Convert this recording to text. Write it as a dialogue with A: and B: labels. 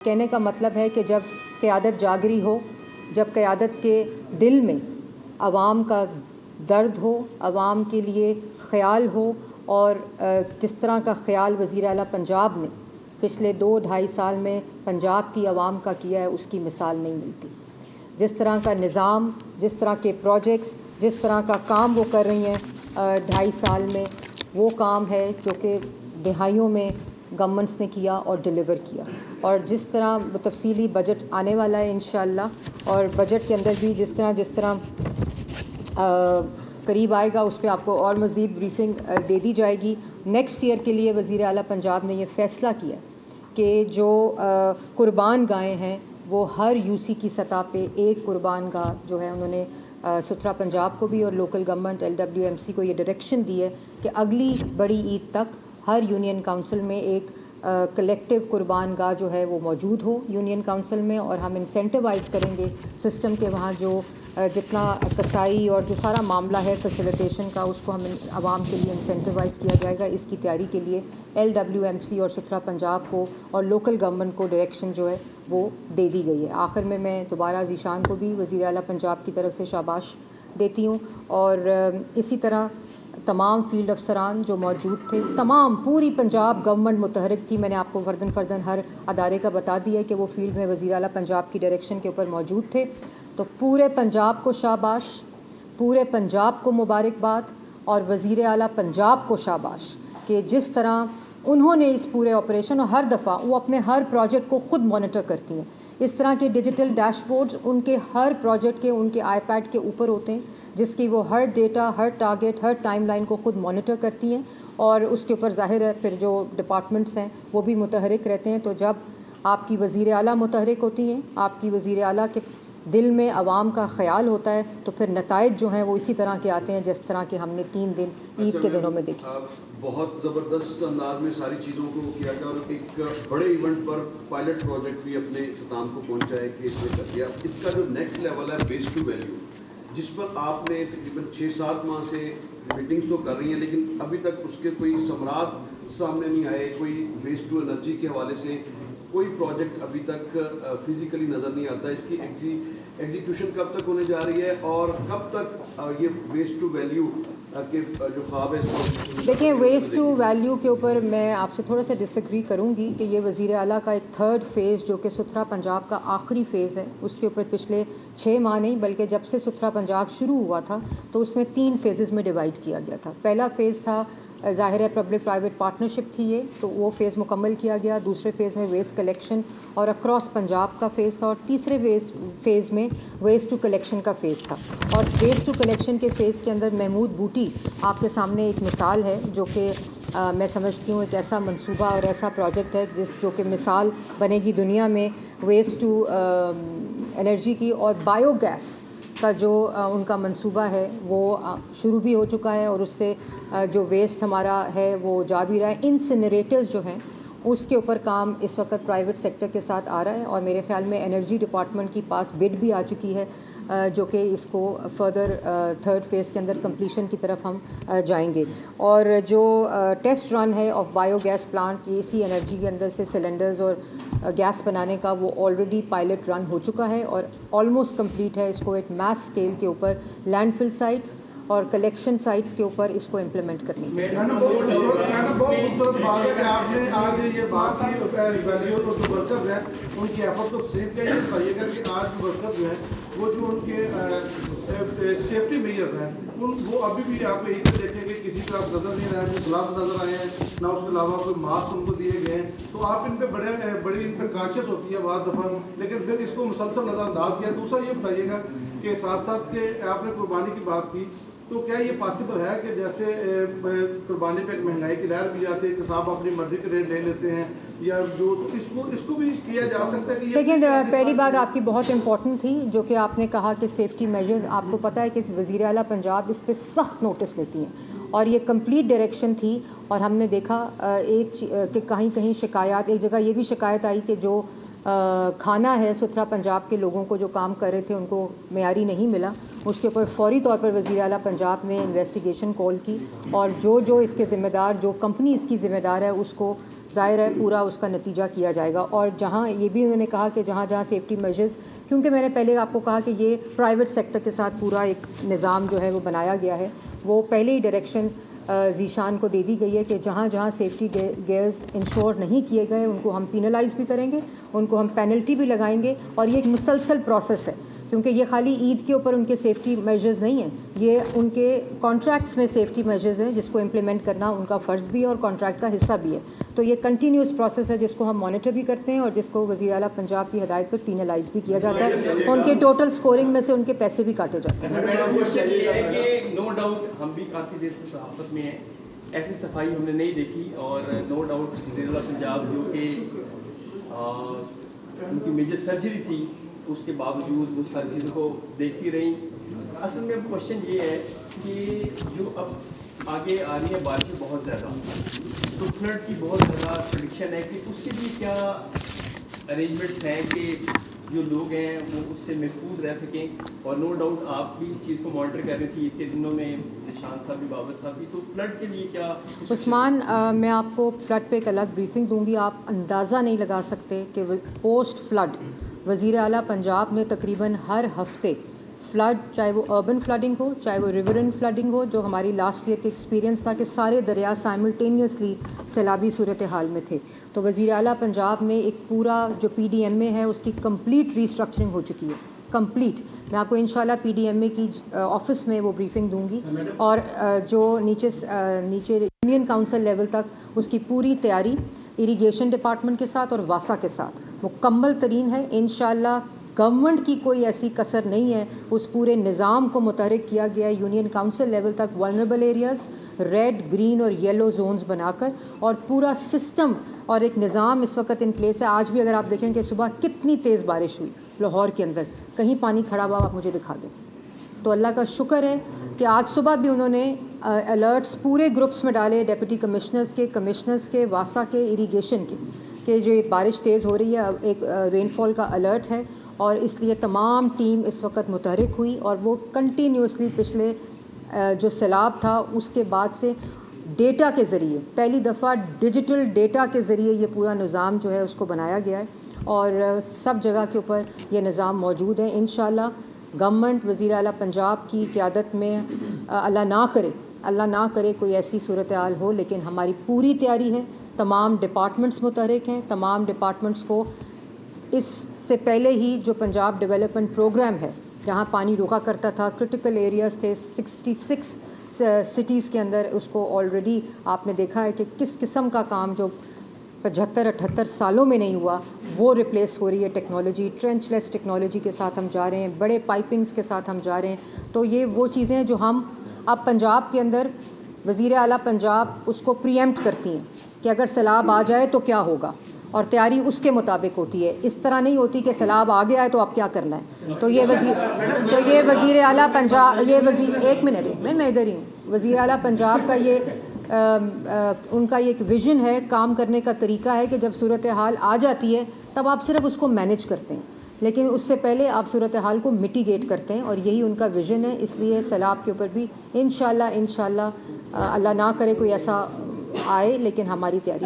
A: کہنے کا مطلب ہے کہ جب قیادت جاگری ہو، جب قیادت کے دل میں عوام کا درد ہو، عوام کے لیے خیال ہو، اور جس طرح کا خیال وزیر اعلیٰ پنجاب نے پچھلے 2-2.5 سال میں پنجاب کی عوام کا کیا ہے، اس کی مثال نہیں ملتی۔ جس طرح کا نظام، جس طرح کے پروجیکٹس، جس طرح کا کام وہ کر رہی ہیں 2.5 سال میں، وہ کام ہے جو کہ دہائیوں میں گورنمنٹس نے کیا اور ڈیلیور کیا۔ اور جس طرح تفصیلی بجٹ آنے والا ہے انشاءاللہ، اور بجٹ کے اندر بھی جس طرح قریب آئے گا اس پہ آپ کو اور مزید بریفنگ دے دی جائے گی۔ نیکسٹ ایئر کے لیے وزیر اعلیٰ پنجاب نے یہ فیصلہ کیا کہ جو قربان گاہیں ہیں وہ ہر یو سی کی سطح پہ ایک قربان گاہ جو ہے، انہوں نے ستھرا پنجاب کو بھی اور لوکل گورنمنٹ LWMC کو یہ ڈائریکشن دی ہے کہ اگلی بڑی عید تک ہر یونین کونسل میں ایک کلیکٹیو قربان گاہ جو ہے وہ موجود ہو یونین کونسل میں، اور ہم انسینٹیوائز کریں گے سسٹم کے وہاں جو جتنا کسائی اور جو سارا معاملہ ہے فیسیلیٹیشن کا، اس کو ہم عوام کے لیے انسینٹیوائز کیا جائے گا۔ اس کی تیاری کے لیے LWMC اور ستھرا پنجاب کو اور لوکل گورنمنٹ کو ڈائریکشن جو ہے وہ دے دی گئی ہے۔ آخر میں دوبارہ ذیشان کو بھی وزیر اعلیٰ پنجاب کی طرف سے شاباش دیتی ہوں، اور اسی طرح تمام فیلڈ افسران جو موجود تھے، تمام پوری پنجاب گورنمنٹ متحرک تھی۔ میں نے آپ کو فردن ہر ادارے کا بتا دیا ہے کہ وہ فیلڈ میں وزیر اعلیٰ پنجاب کی ڈائریکشن کے اوپر موجود تھے۔ تو پورے پنجاب کو شاباش، پورے پنجاب کو مبارکباد، اور وزیر اعلیٰ پنجاب کو شاباش کہ جس طرح انہوں نے اس پورے آپریشن، اور ہر دفعہ وہ اپنے ہر پروجیکٹ کو خود مانیٹر کرتی ہیں۔ اس طرح کے ڈیجیٹل ڈیش بورڈز ان کے ہر پروجیکٹ کے ان کے آئی پیڈ کے اوپر ہوتے ہیں، جس کی وہ ہر ڈیٹا، ہر ٹارگیٹ، ہر ٹائم لائن کو خود مانیٹر کرتی ہیں، اور اس کے اوپر ظاہر ہے پھر جو ڈپارٹمنٹس ہیں وہ بھی متحرک رہتے ہیں۔ تو جب آپ کی وزیر اعلیٰ متحرک ہوتی ہیں، آپ کی وزیر اعلیٰ کے دل میں عوام کا خیال ہوتا ہے، تو پھر نتائج جو ہیں وہ اسی طرح کے آتے ہیں جس طرح کے ہم نے 3 دن عید کے دنوں میں دیکھی۔
B: بہت زبردست انداز میں ساری چیزوں کو کیا گیا، اور ایک بڑے ایونٹ پر پائلٹ پروجیکٹ بھی اپنے اختتام کو پہنچا ہے کہ اس میں کر دیا۔ اس کا جو نیکسٹ لیول ہے ویسٹ ٹو ویلیو، جس پر آپ نے تقریباً 6-7 ماہ سے میٹنگز تو کر رہی ہیں، لیکن ابھی تک اس کے کوئی ثمرات سامنے نہیں آئے۔ کوئی ویسٹ ٹو انرجی کے حوالے سے کوئی پروجیکٹ ابھی تک فزیکلی نظر نہیں آتا۔ اس کی ایگزیکیوشن کب تک ہونے جا رہی ہے، اور کب تک یہ ویسٹ ٹو ویلیو کے جو خواب ہے؟
A: دیکھیں، ویسٹ ٹو ویلیو کے اوپر میں آپ سے تھوڑا سا ڈس ایگری کروں گی کہ یہ وزیر اعلیٰ کا ایک 3rd فیز جو کہ ستھرا پنجاب کا آخری فیز ہے، اس کے اوپر پچھلے 6 ماہ نہیں بلکہ جب سے ستھرا پنجاب شروع ہوا تھا تو اس میں 3 فیزز میں ڈیوائڈ کیا گیا تھا۔ پہلا فیز تھا ظاہر ہے پبلک پرائیویٹ پارٹنرشپ تھی یہ، تو وہ فیز مکمل کیا گیا۔ دوسرے فیز میں ویسٹ کلیکشن اور اکراس پنجاب کا فیز تھا، اور تیسرے فیز میں ویسٹ ٹو کلیکشن کا فیز تھا۔ اور ویسٹ ٹو کلیکشن کے فیز کے اندر محمود بوٹی آپ کے سامنے ایک مثال ہے، جو کہ میں سمجھتی ہوں ایک ایسا منصوبہ اور ایسا پروجیکٹ ہے جو کہ مثال بنے گی دنیا میں ویسٹ ٹو انرجی کی۔ اور بایو گیس کا جو ان کا منصوبہ ہے وہ شروع بھی ہو چکا ہے، اور اس سے جو ویسٹ ہمارا ہے وہ جا بھی رہا ہے۔ انسنریٹرز جو ہیں اس کے اوپر کام اس وقت پرائیویٹ سیکٹر کے ساتھ آ رہا ہے، اور میرے خیال میں انرجی ڈپارٹمنٹ کی پاس بڈ بھی آ چکی ہے، جو کہ اس کو فردر 3rd فیز کے اندر کمپلیشن کی طرف ہم جائیں گے۔ اور جو ٹیسٹ رن ہے آف بایو گیس پلانٹ، یہ اسی انرجی کے اندر سے سلنڈرز اور گیس بنانے کا، وہ آلریڈی پائلٹ رن ہو چکا ہے اور آلموسٹ کمپلیٹ ہے۔ اس کو ایک میس اسکیل کے اوپر لینڈ فل سائٹس اور کلیکشن سائٹس کے اوپر اس کو امپلیمنٹ کرنے کی۔
C: آپ نے آج یہ بات کی جو ورکرز ہیں ان کی ایفرٹ کو سیف کیا، یہ بتائیے گا کہ آج ورکرز جو ہیں وہ جو ان کے سیفٹی میجرز ہیں وہ ابھی بھی آپ یہی دیکھیں کہ کسی کا نظر نہیں آیا، نہ گلابز نظر آئے ہیں، نہ اس کے علاوہ کوئی ماسک ان کو دیے گئے ہیں۔ تو آپ ان پہ بڑی ان پہ کانشیس ہوتی ہے بعض دفعہ، لیکن پھر اس کو مسلسل نظر انداز کیا۔ دوسرا یہ بتائیے گا کہ ساتھ ساتھ کہ آپ نے قربانی کی بات کی، تو کیا یہ پاسبل ہے کہ جیسے قربانی پہ ایک مہنگائی کی لہر بھی آتی ہے کہ صاحب اپنی مرضی کے ریٹ لے لیتے ہیں، یا جو اس کو بھی کیا جا سکتا ہے کہ
A: دیکھیں، پہلی بات آپ کی بہت امپورٹنٹ تھی جو کہ آپ نے کہا کہ سیفٹی میجرز، آپ کو پتہ ہے کہ وزیر اعلیٰ پنجاب اس پہ سخت نوٹس لیتی ہیں، اور یہ کمپلیٹ ڈائریکشن تھی۔ اور ہم نے دیکھا کہ کہیں شکایات، ایک جگہ یہ بھی شکایت آئی کہ جو کھانا ہے ستھرا پنجاب کے لوگوں کو جو کام کر رہے تھے ان کو معیاری نہیں ملا۔ اس کے اوپر فوری طور پر وزیر اعلیٰ پنجاب نے انویسٹیگیشن کال کی، اور جو اس کے ذمہ دار، جو کمپنی اس کی ذمہ دار ہے، اس کو ظاہر ہے پورا اس کا نتیجہ کیا جائے گا. اور جہاں یہ بھی انہوں نے کہا کہ جہاں جہاں سیفٹی میجرز، کیونکہ میں نے پہلے آپ کو کہا کہ یہ پرائیویٹ سیکٹر کے ساتھ پورا ایک نظام جو ہے وہ بنایا گیا ہے، وہ پہلے ہی ڈائریکشن ذیشان کو دے دی گئی ہے کہ جہاں جہاں سیفٹی گیئرز انشور نہیں کیے گئے ان کو ہم پینلائز بھی کریں گے، ان کو ہم پینلٹی بھی لگائیں گے. اور یہ ایک مسلسل پروسیس ہے، کیونکہ یہ خالی عید کے اوپر ان کے سیفٹی میجرز نہیں ہیں، یہ ان کے کانٹریکٹس میں سیفٹی میجرز ہیں جس کو امپلیمنٹ کرنا ان کا فرض بھی ہے اور کانٹریکٹ کا حصہ بھی ہے. تو یہ کنٹینیوس پروسیس ہے جس کو ہم مانیٹر بھی کرتے ہیں اور جس کو وزیر اعلیٰ پنجاب کی ہدایت پر پینلائز بھی کیا جاتا ہے. ان کے ٹوٹل سکورنگ میں سے ان کے پیسے بھی کاٹے جاتے ہیں.
D: نو ڈاؤٹ ہم بھی کافی دیر سے صحافت میں ہیں، ایسی صفائی ہم نے نہیں دیکھی، اور نو ڈاؤٹ وزیر اعلیٰ پنجاب جو کہ ان کی میجر سرجری تھی اس کے باوجود وہ ساری چیزوں کو دیکھتی رہی. اصل میں کوشچن یہ ہے کہ جو اب آگے آ رہی ہے بارشیں بہت زیادہ، تو فلڈ کی بہت زیادہ پریڈکشن ہے کہ اس کے لیے کیا ارینجمنٹس ہیں کہ جو لوگ ہیں وہ اس سے محفوظ رہ سکیں. اور نو ڈاؤٹ آپ بھی اس چیز کو مانیٹر کر رہی تھی عید کے دنوں میں، نشان صاحب بھی، بابر صاحب بھی، تو فلڈ کے لیے کیا؟
A: عثمان، میں آپ کو فلڈ پہ ایک الگ بریفنگ دوں گی. آپ اندازہ نہیں لگا سکتے کہ پوسٹ فلڈ وزیر اعلیٰ پنجاب نے تقریباً ہر ہفتے فلڈ، چاہے وہ اربن فلڈنگ ہو چاہے وہ ریورن فلڈنگ ہو، جو ہماری لاسٹ ایئر کے ایکسپیرینس تھا کہ سارے دریا سائملٹینیسلی سیلابی صورتحال میں تھے، تو وزیر اعلیٰ پنجاب نے ایک پورا جو پی ڈی ایم اے ہے اس کی کمپلیٹ ریسٹرکچرنگ ہو چکی ہے، کمپلیٹ. میں آپ کو انشاءاللہ پی ڈی ایم اے کی آفس میں وہ بریفنگ دوں گی. اور جو نیچے یونین کاؤنسل لیول تک اس کی پوری تیاری اریگیشن ڈپارٹمنٹ کے ساتھ اور واسا کے ساتھ مکمل ترین ہے. انشاءاللہ گورنمنٹ کی کوئی ایسی کسر نہیں ہے، اس پورے نظام کو متحرک کیا گیا ہے یونین کاؤنسل لیول تک، ولنریبل ایریاز ریڈ، گرین اور یلو زونز بنا کر، اور پورا سسٹم اور ایک نظام اس وقت ان پلیس ہے. آج بھی اگر آپ دیکھیں کہ صبح کتنی تیز بارش ہوئی لاہور کے اندر، کہیں پانی کھڑا ہوا آپ مجھے دکھا دیں. تو اللہ کا شکر ہے کہ آج صبح بھی انہوں نے الرٹس پورے گروپس میں ڈالے، ڈپٹی کمشنرز کے واسا کے، اریگیشن کے، کہ جو بارش تیز ہو رہی ہے ایک رین فال کا الرٹ ہے. اور اس لیے تمام ٹیم اس وقت متحرک ہوئی اور وہ کنٹینیوسلی پچھلے جو سیلاب تھا اس کے بعد سے ڈیٹا کے ذریعے، پہلی دفعہ ڈیجیٹل ڈیٹا کے ذریعے یہ پورا نظام جو ہے اس کو بنایا گیا ہے، اور سب جگہ کے اوپر یہ نظام موجود ہے. انشاءاللہ گورنمنٹ وزیر اعلیٰ پنجاب کی قیادت میں اللہ نہ کرے کوئی ایسی صورتحال ہو، لیکن ہماری پوری تیاری ہے. تمام ڈپارٹمنٹس متحرک ہیں. تمام ڈپارٹمنٹس کو اس سے پہلے ہی جو پنجاب ڈیولپمنٹ پروگرام ہے جہاں پانی روکا کرتا تھا، کرٹیکل ایریاز تھے 66 سٹیز کے اندر، اس کو آلریڈی آپ نے دیکھا ہے کہ کس قسم کا کام جو 75-78 سالوں میں نہیں ہوا وہ ریپلیس ہو رہی ہے. ٹیکنالوجی، ٹرینچ لیس ٹیکنالوجی کے ساتھ ہم جا رہے ہیں، بڑے پائپنگز کے ساتھ ہم جا رہے ہیں. تو یہ وہ چیزیں ہیں جو ہم اب پنجاب کے اندر وزیر اعلیٰ پنجاب اس کو پریمپٹ کرتی ہیں کہ اگر سیلاب آ جائے تو کیا ہوگا، اور تیاری اس کے مطابق ہوتی ہے. اس طرح نہیں ہوتی کہ سیلاب آ گیا ہے تو اب کیا کرنا ہے. تو یہ وزیر اعلیٰ پنجاب، ایک منٹ میں ادھر ہی ہوں. وزیر اعلیٰ پنجاب کا ان کا یہ ایک ویژن ہے، کام کرنے کا طریقہ ہے کہ جب صورتحال آ جاتی ہے تب آپ صرف اس کو مینیج کرتے ہیں، لیکن اس سے پہلے آپ صورتحال کو میٹیگیٹ کرتے ہیں، اور یہی ان کا ویژن ہے. اس لیے سیلاب کے اوپر بھی انشاءاللہ اللہ نہ کرے کوئی ایسا آئے، لیکن ہماری تیاری